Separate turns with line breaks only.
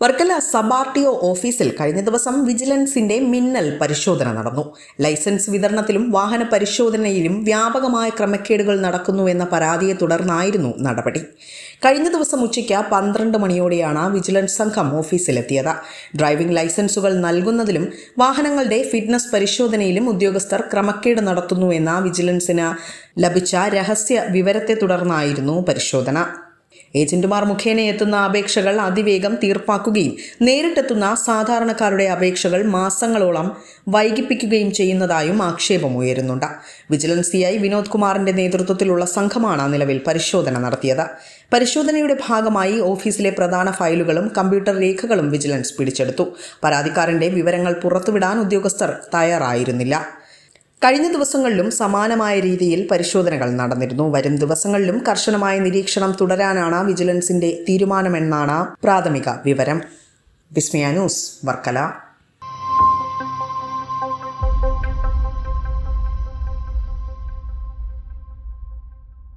Varkala sub RTO ഓഫീസിൽ കഴിഞ്ഞ ദിവസം വിജിലൻസിന്റെ മിന്നൽ പരിശോധന നടന്നു. ലൈസൻസ് വിതരണത്തിലും വാഹന പരിശോധനയിലും വ്യാപകമായ ക്രമക്കേടുകൾ നടക്കുന്നുവെന്ന പരാതിയെ തുടർന്നായിരുന്നു നടപടി. കഴിഞ്ഞ ദിവസം ഉച്ചയ്ക്ക് 12 മണിയോടെയാണ് വിജിലൻസ് സംഘം ഓഫീസിലെത്തിയത്. ഡ്രൈവിംഗ് ലൈസൻസുകൾ നൽകുന്നതിലും വാഹനങ്ങളുടെ ഫിറ്റ്നസ് പരിശോധനയിലും ഉദ്യോഗസ്ഥർ ക്രമക്കേട് നടത്തുന്നുവെന്ന വിജിലൻസിന് ലഭിച്ച രഹസ്യ വിവരത്തെ തുടർന്നായിരുന്നു പരിശോധന. ഏജന്റുമാർ മുഖേന എത്തുന്ന അപേക്ഷകൾ അതിവേഗം തീർപ്പാക്കുകയും നേരിട്ടെത്തുന്ന സാധാരണക്കാരുടെ അപേക്ഷകൾ മാസങ്ങളോളം വൈകിപ്പിക്കുകയും ചെയ്യുന്നതായും ആക്ഷേപമുയരുന്നുണ്ട്. വിജിലൻസ് CI വിനോദ് കുമാറിന്റെ നേതൃത്വത്തിലുള്ള സംഘമാണ് നിലവിൽ പരിശോധന നടത്തിയത്. പരിശോധനയുടെ ഭാഗമായി ഓഫീസിലെ പ്രധാന ഫയലുകളും കമ്പ്യൂട്ടർ രേഖകളും വിജിലൻസ് പിടിച്ചെടുത്തു. പരാതിക്കാരന്റെ വിവരങ്ങൾ പുറത്തുവിടാൻ ഉദ്യോഗസ്ഥർ തയ്യാറായിരുന്നില്ല. കഴിഞ്ഞ ദിവസങ്ങളിലും സമാനമായ രീതിയിൽ പരിശോധനകൾ നടന്നിരുന്നു. വരും ദിവസങ്ങളിലും കർശനമായ നിരീക്ഷണം തുടരാനാണ് വിജിലൻസിന്റെ തീരുമാനമെന്നാണ് പ്രാഥമിക വിവരം. വിസ്മയ ന്യൂസ്, വർക്കല.